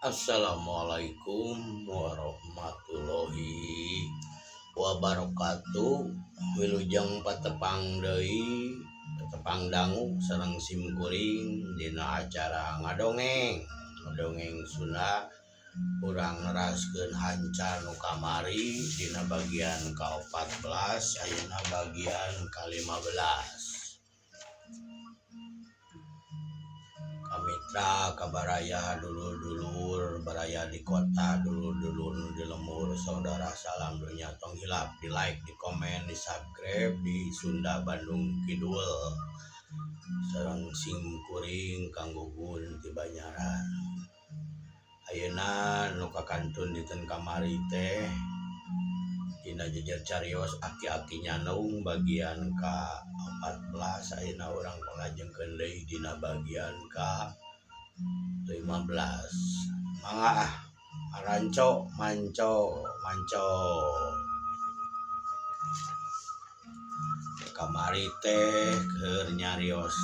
Assalamualaikum warahmatullahi wabarakatuh. Wilujeng patepang deui patepang dangu sareng simkuring dina acara ngadongeng Sunda. Urang neraskeun hanca nu kamari dina bagian ka-14 ayeuna bagian ka-15. Kamitra kabaraya dulur-dulur baraya di kota, dulur-dulur di lemur, saudara salam dunya tong hilap, di like, di komen, di subscribe di Sunda Bandung Kidul sareng simkuring Kang Gugun ti Banyaran. Ayeuna nu kakantun dinten kamari teh dina jejer carios aki-aki nyanung bagian ka-14 ayeuna urang ngajengkeun deui dina bagian ka-15. Mangga aranco manco kamari teh keur nyarios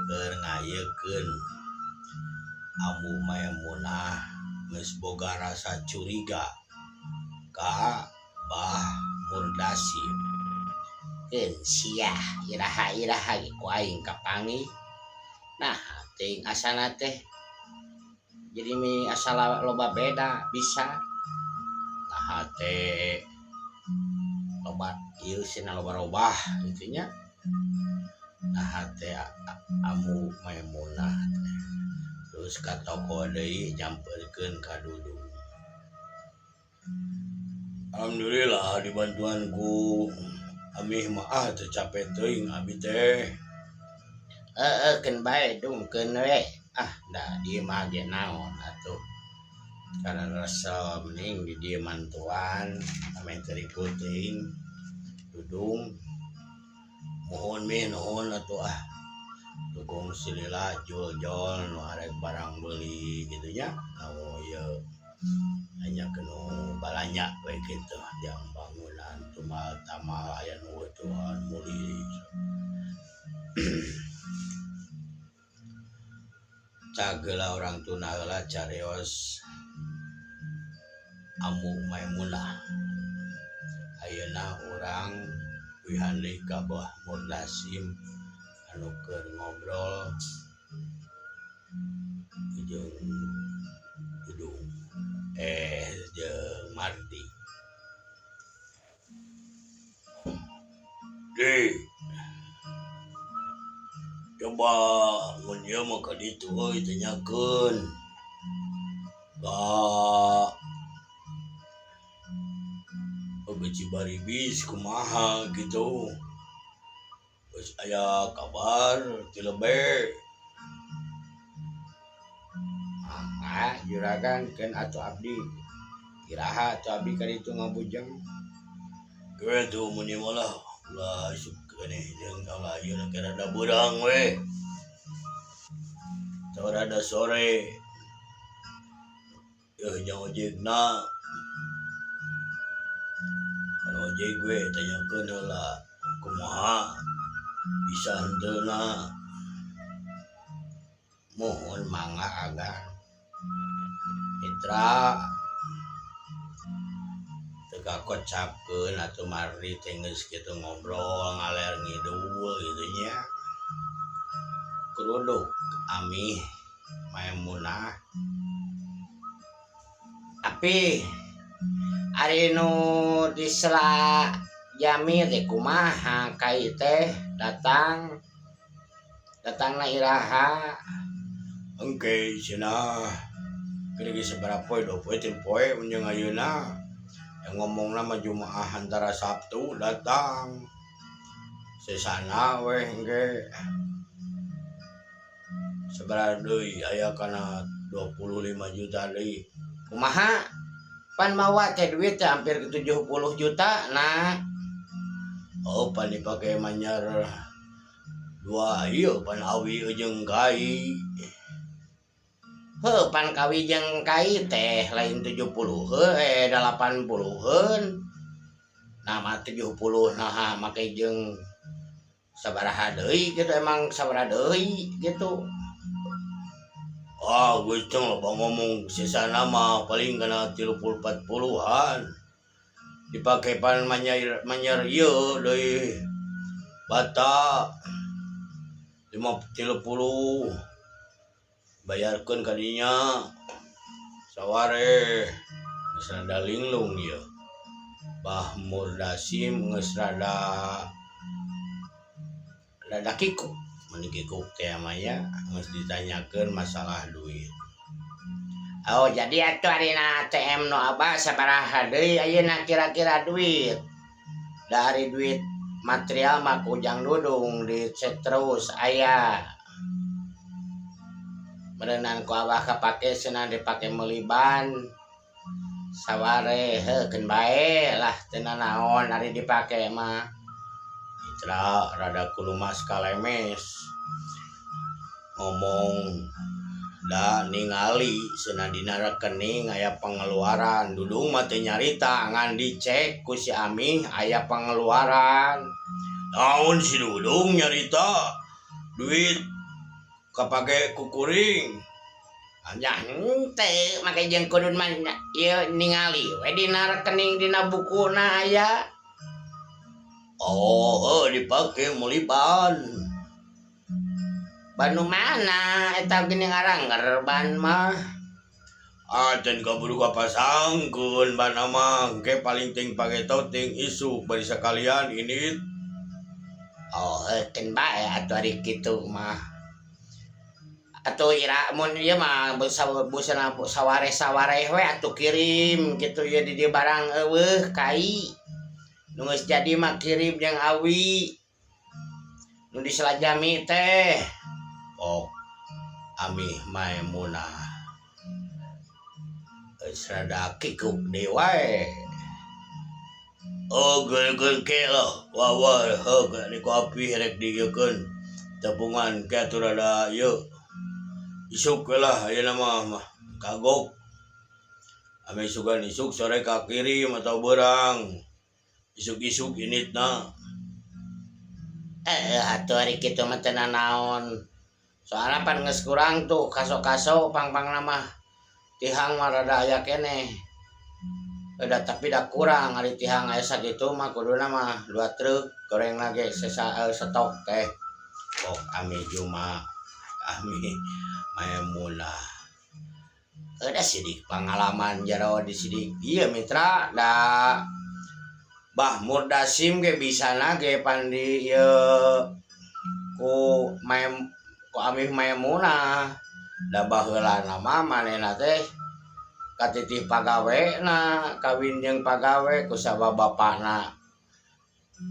keur ngayekeun Amu Maimunah geus boga rasa curiga ka Bah Murdasim. Sia iraha ge ku aing kapangi. Nah, teuing asana teh jadi mi asal loba beda bisa. Nah, teh loba ieu cenah loba-loba kitu nya. Nah, teh Amu Maimunah teh. Terus ka toko deui nyampeurkeun ka Dudung. Alhamdulillah dibantuan ku Amih mah teu capek teuing abi teh. Keun bae dung keun we. Da dieu mah ge naon atuh. Kana rasa mending di dieu mantuan ame teu rikuting Dudung. Nuhun atuh dukung silila jol nu arek barang beli kitu nya. Ieu hanya kenu balanya we kitu yang bangunan tumal aya nu Tuhan muli. Cageula orang tuna heula carios Amu Maimunah. Ayeuna urang wihan deui ka Bah Murdasim anu keur ngobrol jeung Dudung jeung Mardi. Coba mun ieu mah ka ditu euy tanyakeun ka Cibaribis kumaha gitu. Geus aya kabar ti lebe. Juragan keun atuh abdi. Iraha atuh abdi ka ditu ngabujeng. Geus tuh mun ieu mah ulah isuk keneh jeung Allah ieu na rada beurang we. Teu rada sore. Nya ojegna. Anu ojeg we tanyakeun heula kumaha bisa henteuna. Mohon mangga agan Mitra teu kocapkeun atuh Mardi teh geus kitu ngobrol ngaler ngidul kitu nya. Keruduk Amih Maimunah. Tapi ari nu disela Jamil teh kumaha kai teh datangna iraha. Engke cenah keur geus sabaraha poe 2 poe 3 poe mun jeung ayeuna. Yang ngomongna mah Jumaah antara Sabtu datang. Sesana we engke. Sabaraha deui aya kana 25 juta deui. Kumaha? Pan mawa teh duit teh hampir 70 juta nah. Pan dipake manyar 2 ieu pan awi jeung kai. Pan kawi jeung kai teh lain 70 80-eun. Nah mah 70 nah make jeung sabaraha deui gitu emang sabaraha deui gitu. Ah, gue ceng lo ngomong sisana mah paling kena 30-40-an. Dipakai pan manyar ieu deui bata 30 bayarkeun kadinya saware geus rada linglung ieu. Bah Murdasim geus rada kikuk. Mun kikuk teh mah ya geus ditanyakeun masalah duit. Oh, jadi atuh arina ATM nu Abah sabaraha deui ayeuna kira-kira duit. Dari duit material mah Ujang Dudung dicek terus aya. Berenang ku Abah kapake cenah dipake meuli ban. Saware heukeun bae lah teu naon ari dipake mah. Mitra rada kudu mas kalemes. Ngomong da ningali cenah dina rekening aya pengeluaran. Dudung mah teu nyarita ngan dicek ku si Amih aya pengeluaran. Naon si Dudung nyarita duit kapake ku kuring. Nya henteu make jeung kudu mah ieu ningali we dina rekening dina bukuna aya. Oh, dipake meuli ban. Ban nu mana eta gini ngarangger ban mah. Can kaburu kapasangkeun ban mah engke paling ting pake ting isuk bari sakalian ini. Oh, heukeun bae atuh ari kitu mah. Atuh ira mun ieu mah busana saware-saware we atuh kirim kitu ieu di dieu barang eueuh kai. Nu geus jadi mah kirim jeung awi. Nu diselajami teh. Oh, Amih Maimunah geus rada kikuk deui wae. Oh, geun ke lah. Wah heug di kopi rek dieukeun. Tabungan ke atuh rada ieu. Isuk we lah ayeuna mah kagok. Ame sugan isuk sore ka kirim atau beurang. Isuk-isuk initna. Atuh ari kitu mah teu naon. Soalnya pan geus kurang tuh kaso-kaso pang-pangna mah tihang mah rada aya keneh. Tapi da kurang ari tihang aya sakitu mah kuduna mah 2 truk gorengna ge stok teh. Oh, Amih Maimunah. Ada sidik pengalaman jero di sidik ieu mitra da Bah Murdasim ge bisana ge pandi ieu ku Amih Maimunah da baheulana mah manehna teh katitih pagawena kawin jeung pagawe ku sababapana.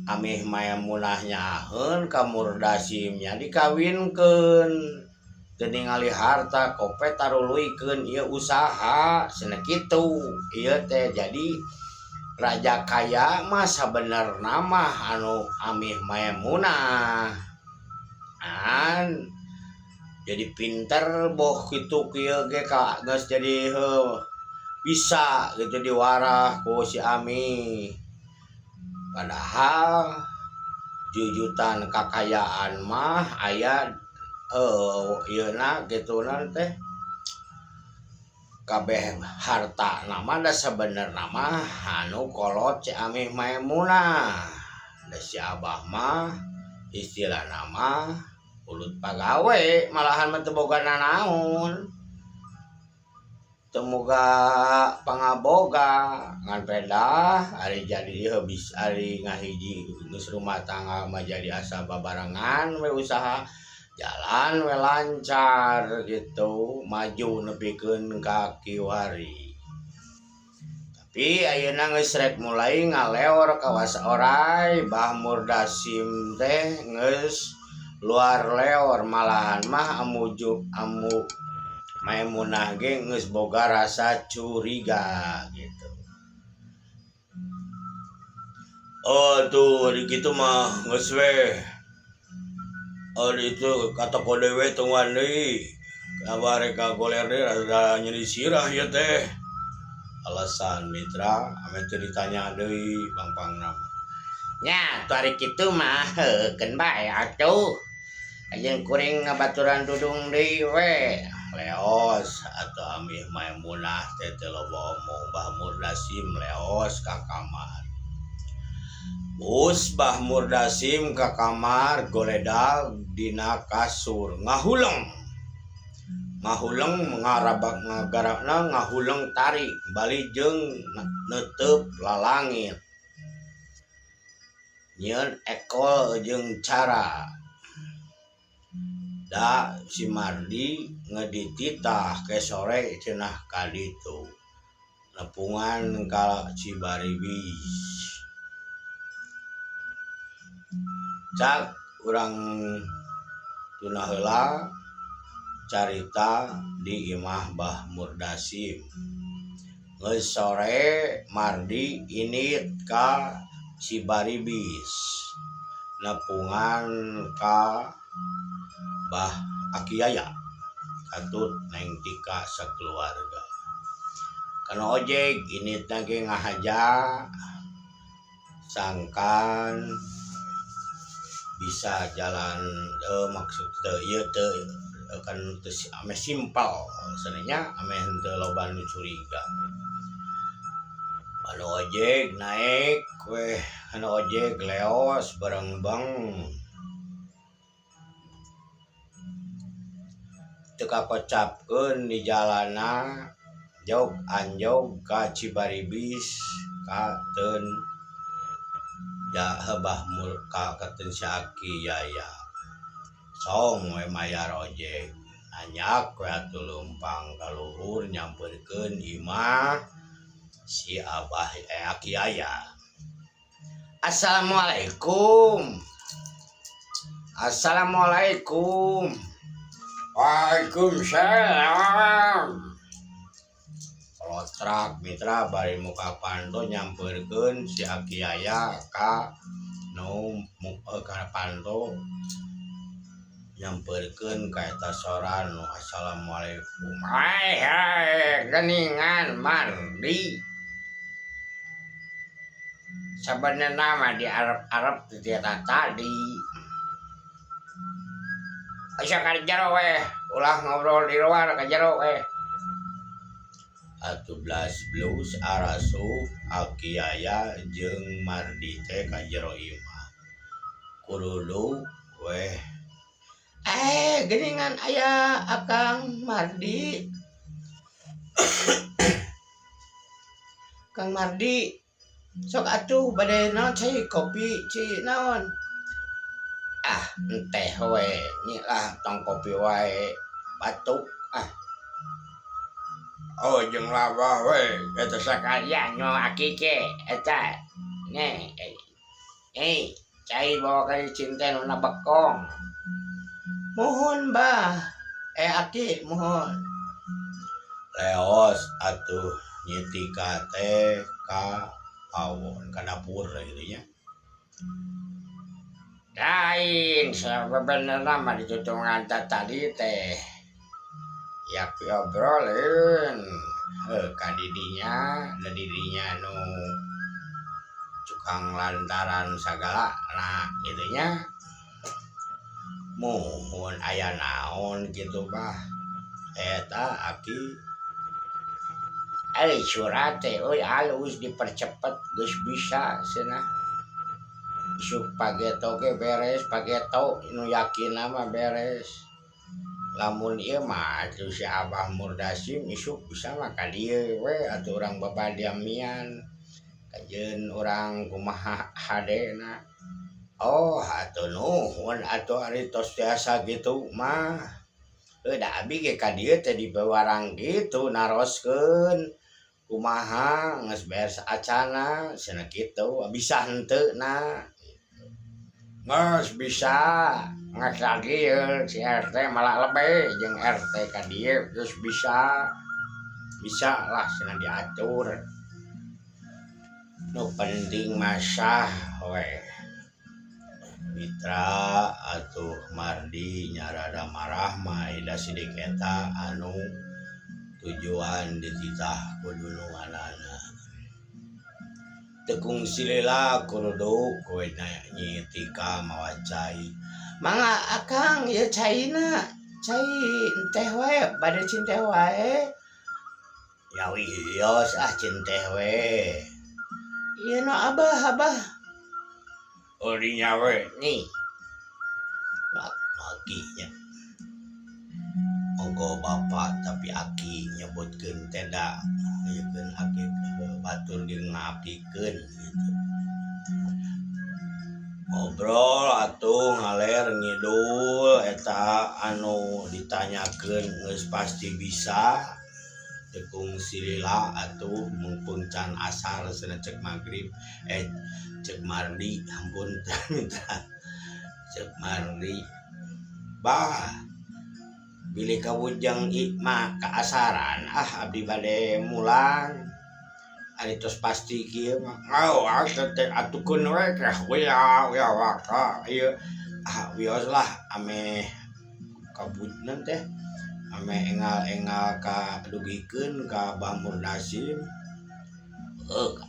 Amih Maimunah nyaheun ka Murdasim nya dikawinkeun teu ningali harta kopet taruluykeun ieu usaha cenah kitu. Ieu teh jadi raja kaya mah sabenerna mah anu Amih Maimunah. Jadi pinter boh kitu kieu ge ka geus jadi bisa gitu diwarah ku si Amih. Padahal jujutan kakayaan mah aya ieuna gituna teh kabeh harta nama da sabenerna mah anu kolot si Amih Maimunah. Da si Abah mah istilah nama ulut pagawe malahan mah teu boga nanaon. Teu boga pangaboga ngan pedah ari jadi habis ari ngahiji geus rumah tangga mah jadi asa babarengan we usaha jalan we lancar gitu maju nepikeun ka kiwari. Tapi ayeuna geus rek mulai ngaleor kawas oray Bah Murdasim teh geus luar leor malahan mah amu Maimunah ge geus boga rasa curiga gitu. Oh tuh di kitu mah geus we. Oh itu kata kode we tungguan deui. Kabare ka goler deui rada nyeri sirah ieu teh. Alasan mitra ame teu ditanya deui pang-pangna. nya tarik itu mah heukeun bae atuh ayeuna kuring ngabaturan dudung deui we leos atuh amih Maimunah teh teu loba omong Mbah Murdasim leos ka kamar. Us Mbah Murdasim ka kamar goledag dina kasur ngahuleng ngarabak ngagarana ngahuleng tarik bali jeung neuteup lalangit nyieun ekol jeung cara da si Mardi ngedititah ke sore cenah ka ditu nepungan ka Cibaribis cak urang tuna heula carita di imah Mbah Murdasim geus sore Mardi init ka Cibaribis nepungan ka Mbah Aki Yaya katut Neng Tika sakeluarga kana ojek initna ge ngahaja sangkan bisa jalan maksud teu ieu teu kan ame simpel sebenarnya ame henteu loba nu curiga anu ojek naik weh anu ojek leos berengbeng teu kakocapkeun di jalana jog anjog ka Cibaribis ka teun ya hebah mul ka teun si Aki Yaya song we mayar ojek anyak we atuh leumpang ka luhur nyampeurkeun imah si Abah Aki Yaya. Assalamualaikum. Assalamualaikum. Waalaikumsalam. Lotrak mitra bari muka panto nyampeurkeun si Aki Yaya ka nu ka panto nyampeurkeun ka eta soran nu assalamualaikum. Hai geningan Mardi. Sabenerna mah di Arab-Arab teh tadi. Asa ka jero we, ulah ngobrol di luar ka jero we. Atuh blas blues arasuh Aki Yaya jeung Mardi teh ka jero imah. Kududu weh. Geningan aya Akang Mardi. Kang Mardi, sok atuh bade naon cai kopi ci naon? Teh we, nyilah tong kopi wae batuk Oh jeung labah we, eta sakalian nyo Aki ke eta. Nih, cai bawa ka cinten nu bekong. Mohon Mbah. Aki mohon. Leos atuh nyitika teh ka pawon ka dapur gitu nya. Lain sebenarnya mah ditutungan tadi teh yak obrolin ka didinya nu cukang lantaran sagala nah gitu nya mohon aya naon gitu bah eta Aki surat teh halus dipercepet geus bisa cenah isuk pageto ge beres pageto nu yakin mah beres lamun ieu mah atuh si Abah Murdasim isuk bisa mah ka dieu we atuh urang babadiamian kajeun urang kumaha hadena atuh nuhun atuh ari tos tiasa gitu mah da abi ge ka dieu teh dibawarang gitu naroskeun kumaha geus beres acana cenah kitu bisa henteu na geus bisa ngas lagi si RT malah lebih jeung RT ka dieu geus bisa lah cenah diatur nu penting masa we mitra atuh Mardi nyarada marah mah ida sidik eta anu tujuan dititah ku dununganana tekung silila kurudu kowe nyi tika mawacai mangga akang ya caina cai teh we bade cinteh wae ya wios cinteh we iya no abah orinya we nih akinya ogo bapak tapi aki nyebutkeun teda yekeun aki batur jeung ngabdikeun gitu ngobrol atuh ngaler ngidul eta anu ditanyakeun geus pasti bisa tekung silila atuh mumpung can asar cenah cek magrib cek mardi ampun minta cek mardi bah bilih kawujang ikma kaasaran abdi bade mulang ari tos pasti kieu mah ngau atukeun we ya waka ieu wios lah ame kabudnan teh ame engal ka dugikeun ka Bamur Nasim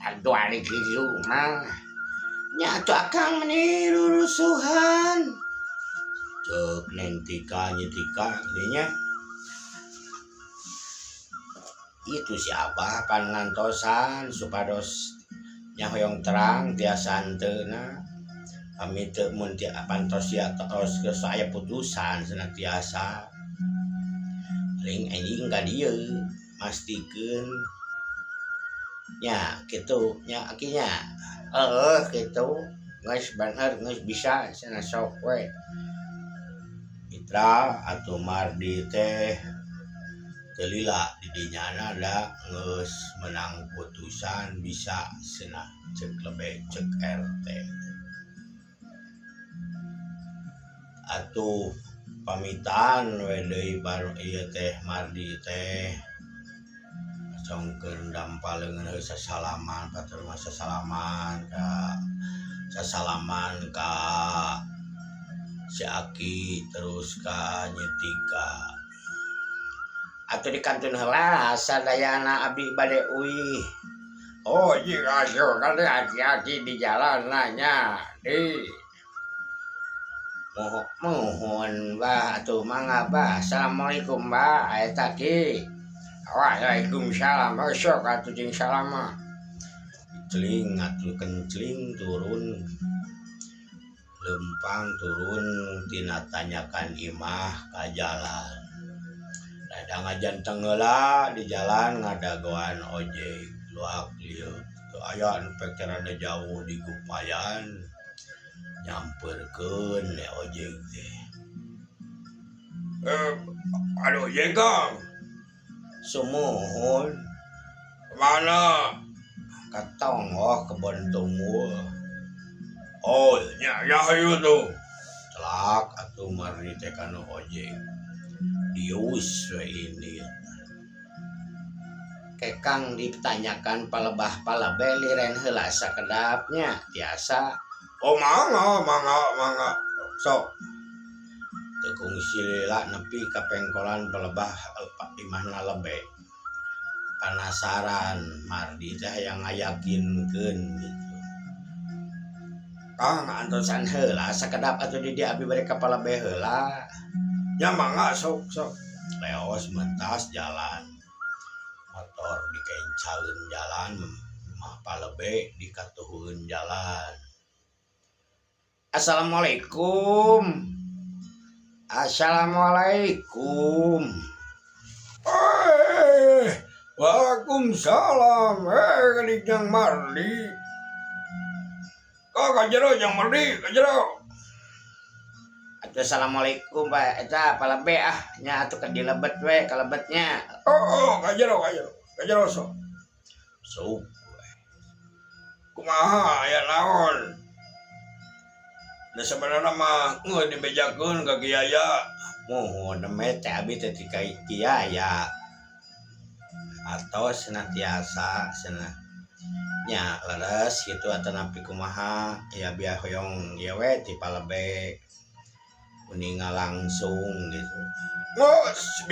atuh ari kieu mah nya atuh akang meniru rusuhan cek neng tika nyetika dinya itu si abah pan ngantosan supados nyahoyong terang tiasa anteuna kami teu mun ti pantos ya tos geus aya putusan senantiasa paling anjing ka dieu mastikeun nya kitu nya akinya kitu geus bener geus bisa cenah sok we mitra atuh mardi teh telila di dinyana da geus menang putusan bisa cenah cek lebih cek RT atuh pamitan we deui baru ieu teh mardi teh congkeun dampaleungeun sasalaman batur mah sasalaman ka si Aki terus ka nyetika atuh di kantun heula sadayana abdi bade uih oh iya ayo kan hati-hati di jalan nanya di mohon bah atuh mangga bah assalamualaikum bah eta ki waalaikumsalam sok atuh jeung salama celing atuh kencling turun lempang turun tina tanyakan imah ka jalan rada ngajanteng heula di jalan ngadagoan ojek luak lieu teu aya anu pek rada jauh di Gupayan nyamperkeun le ojek teh aduh ye Kang sumuhun mana katong kebon tunggul oh nya hayu tuh celak atuh mari teh kana ojek dius we ini kekang ditanyakan palebah palebeh liren heula sakedapnya tiasa oh mangga sok tekung silila nepi ka pengkolan palebah imahna lebe penasaran mardi teh yang ngayakinkeun gitu Kang antosan heula sakedap atuh di dia abdi bade ka palebeh heula nya mangga sok leos mentas jalan motor dikencaeun jalan mah palebeh dikatuhun jalan assalamualaikum waalaikumsalam kadijang mardi kajero jang mardi kajero atuh assalamualaikum Pak eta palebeh nya atuh ka dilebet we kalebetnya oh kajero sok kumaha aya naon da sebenarnya mah dibejakeun ka Kiaya mohon meh teh abi teh ti Kiaya atau senantiasa nya leres gitu atau napi kumaha ya biar hoyong ya we ti palebeh kuninga langsung gitu ngus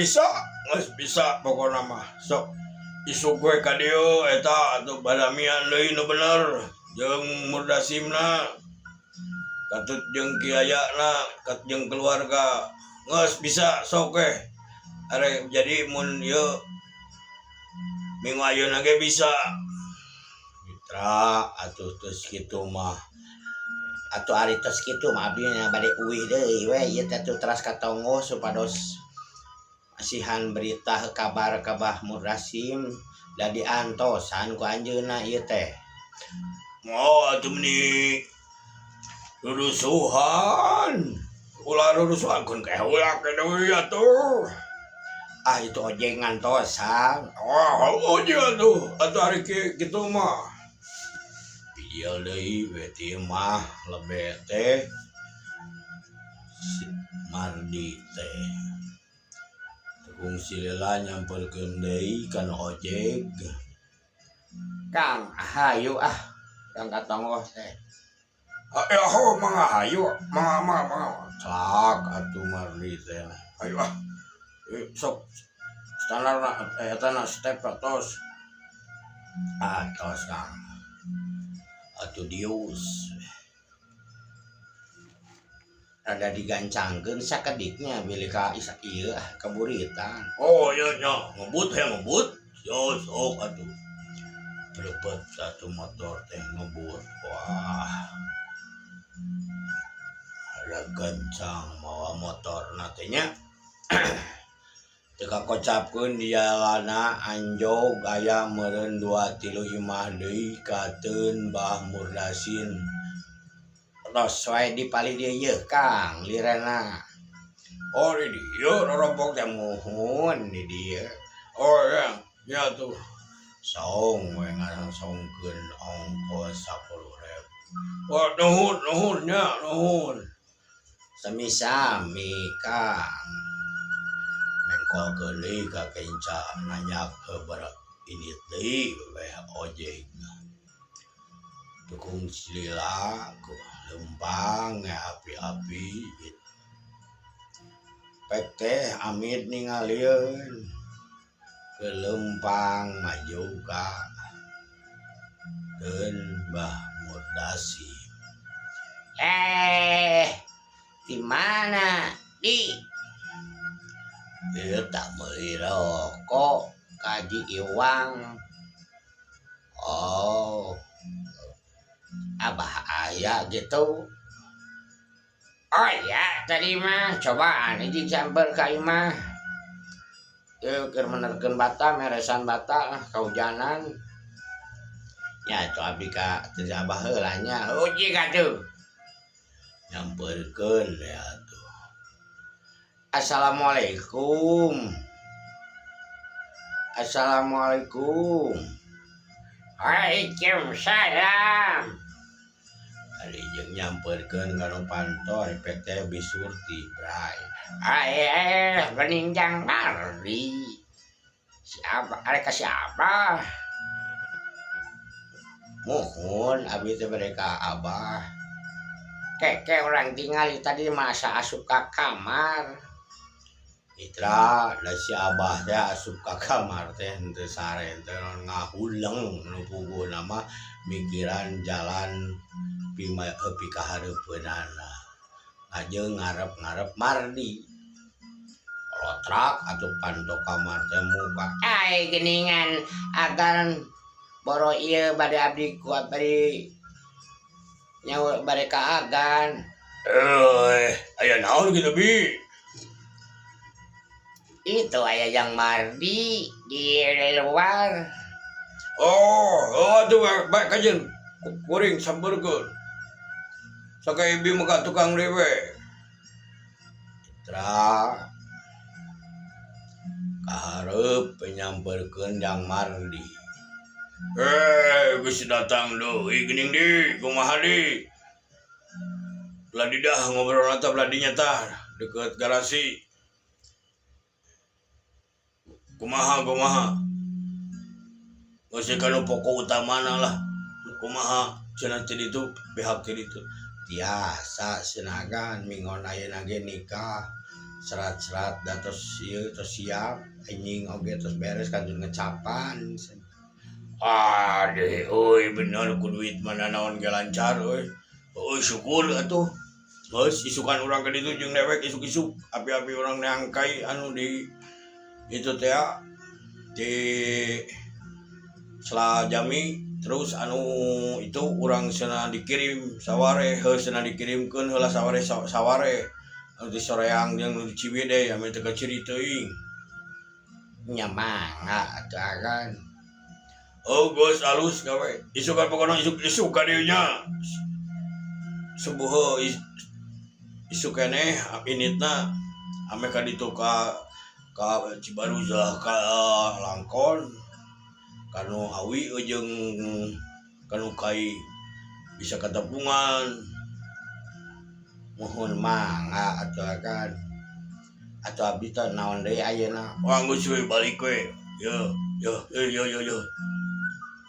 bisa pokoknya mah sok isuk gue ka dieu eta atuh badamian deui nu bener jeung Murdasimna katut jeung kiayana kat jeung keluarga geus bisa sok we are jadi mun ieu minggu ayeuna ge bisa mitra atuh tos kitu mah atuh ari tos kitu mah abdi bade uwih deui we ieu teh teras katongo supados asihan berita kabar kabah Murdasim da diantosan ku anjeunna ieu teh. Oh atuh meni rurusuhan. Ulah rurusuhan kun kae ulah ke deui atuh. Ah itu ojek ngantosan. Oh ojek atuh ari kitu mah. Ieu deui we ti mah lebih teh Mardi teh. Kung silila nyamperkeun deui kana ojek. Kang, hayu Kang katongo teh. Ya ho mangga hayu, mangga. Cak atuh Mardi teh. Hayu sok standarna eta na step tos. Tos Kang. Atuh dius. Ada digancangkeun sakediknya bilih ka ieu kaburitan. Oh iya nya, ngebut. Yo sok atuh. Belepet satu motor teh ngebut. Wah. Ada gancang mawa motor teh nya. Teu kakocapkeun di jalana anjog aya meureun 2-3 deui kateun Mbah Murdasin. Tos wae di pali dieu yeuh Kang lirana. Oh di dieu rorompok teh muhun di dieu. Oh ya tuh. Saong we ngasongkeun ongkos 10.000. Oh nuhun. Sami-sami Kang. Mengkolkeun deui ka kenca nanyak heubeura ini deui we ojek. Tukung silila ku lempang api-api gitu. Pek teh amit ningalieun ke lempang maju ka keun Mbah Murdasim. Di mana di? Ieu tak meuli rokok kaji Iwang. Oh. Abah aya gitu. Oh iya tadi mah cobaan hiji camper ka ieu mah. Ieu keur menerkeun bata meresan bata kahujanan. Nya itu abdi ka teu Abah heula nya. Uji katuh. Nyamperkeun ya tuh. Assalamualaikum. Waalaikumsalam. Ari jeung nyamperkeun kana pantor PT Bisurti Bray. Beninjang Mardi. Siapa? Are ka siapa? Muhun abdi teh bade ka Abah. Keke orang tinggal tadi masa asup ka kamar. Mitra da si Abah teh asup ka kamar teh henteu sare teh ngahuleng nu puguna mah mikiran jalan pi ka hareupeunana. Ajeng ngarep-ngarep Mardi. Lotrak atuh panto kamar teh muka. Geningan agan boro ieu bade abdi kuat bade nyawa bade ka agan. Aya naon kitu bi? Itu aya yang Mardi di luar. Oh atuh bae kajeun kuring sambeurkeun. Sakae ibi muka tukang dewe. Citra kahareup penyamperkeun Yang Mardi. Geus datang deui geuning di kumaha di? Ladi dah ngobrol eta ladinya tah deket garasi. Kumaha? Geus kana pokok utamana lah. Kumaha cenah teh ditu pihak teh ditu. Tiasa senagan mingon ayeuna ge nikah serat-serat dan terus siap anjing oge terus beres kan ngecapan deh oi bener ku duit mana naon ge lancar oi syukur atuh geus isukan urang ka ditu jeung dewek isuk-isuk api-api urang neangkai anu di itu teh di Selajami terus anu itu urang cenah dikirim saware cenah dikirimkeun heula saware anu di Soreang jeung nu di Ciwidey ame teu kaciri teuing nya mangga atuh agan geus alus gawe isukan pokona isuk ka dieu nya subuh isuk keneh initna ame ka ditu ka Cibaruzah ka Langkon kanu awi jeung kanu kai bisa katapungan mohon mangga atuh kan atuh abdi teh naon deui ayeuna geus we balik we yo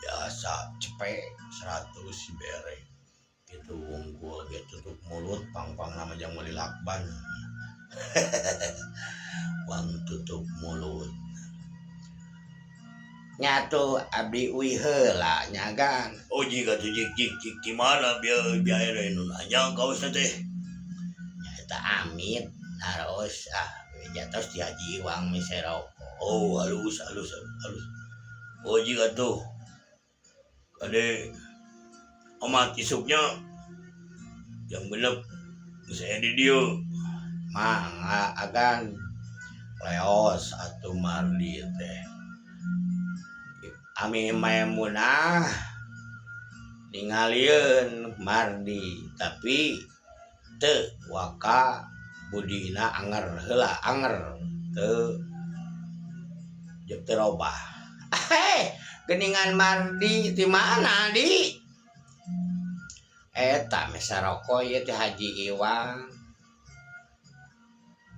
biasa cepet 100 si bere gitu unggul gitu tutup mulut pang-pang nama jang meuli lakban wang tutup mulut nyatu abdi uih heula nya kan jika tuh jik di mana biaya nu nanya kaos teh nya eta amit harus jatuh di haji uang misero halus jika tuh kade amat isuknya yang genep saya di dia mangga agan leos atuh mardi teh Ami Maimunah ningalieun mardi tapi teu waka budina anger heula anger teu jeung teu robah geuningan mardi di mana di eta mesaroko ieu teh Haji Iwang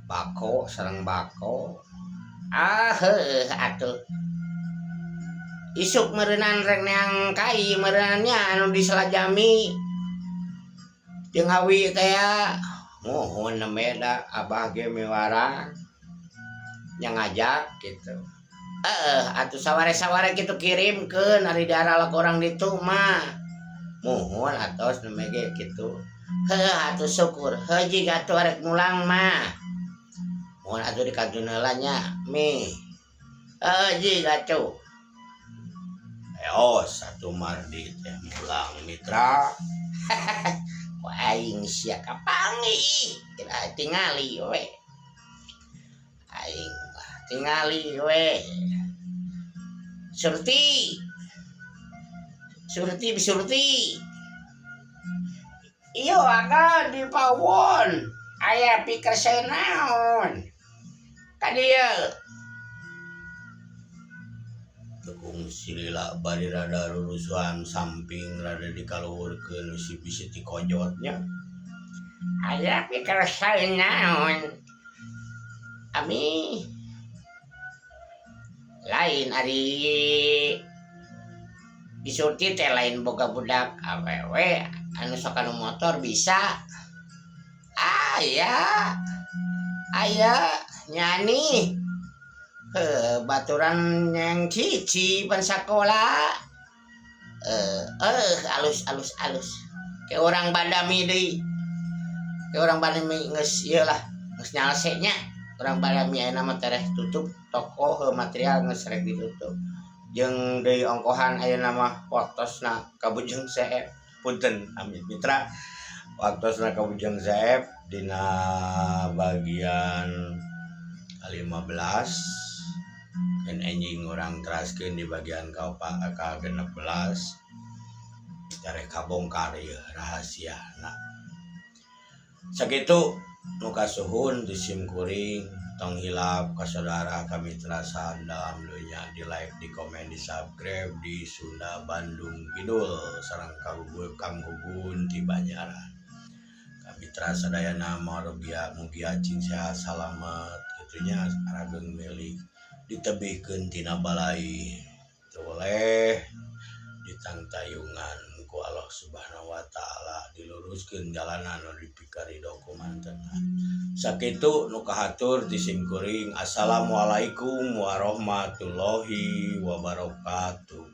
bako sareng bako atuh isuk meureunnan rek neang kai meureunannya anu di Selajami jeung hawi teh mohon nemeda abah ge miwara nya ngajak gitu atuh saware-saware kitu kirimkeun ari daerah orang ditu mah mohon atos nemege kitu atuh syukur heuji atuh arek mulang mah mohon atuh dikantun heula nya mi heuji atuh satu mardi teh mulang mitra ku aing sia kapangi kira tingali we aing tingali we surti iyo agan di pawon aya pikir senaon kadieu tekung silila bari rada rurusuhan samping rada dikaluhurkeun si bisi ti kojotnya aya pikir saeunaon ami lain ari bisurti teh lain boga budak awewe anu sok anu motor bisa aya nyani baturan yang cici pan sakola alus ke orang Badami deui ke orang Badami geus ieu lah geus nyalsenya orang Badami aya nama tereh tutup toko material geus rek ditutup jeung deui ongkohan aya nama waktosna Kabujeng Saeb punten Amit Mitra waktosna Kabujeng Saeb dina bagian 15 dan anjing orang teraskeun di bagian ke-16 cari kabongkar ya rahasia sakitu nu kasuhun di simkuring tong hilap ka saudara kami terasan dalam dunia di like di komen di subscribe di Sunda Bandung Kidul sareng Kang Gugun ti Banjaran kami terasa dayana mugi acing sehat salamet gitunya arageng milik ditebihkeun tina balai teu boleh ditangtayungan ku Allah Subhanahu wa taala diluruskeun jalanan nu dipikaridho ku mantenna. Sakitu nu kahatur ti simkuring. Assalamualaikum warahmatullahi wabarakatuh.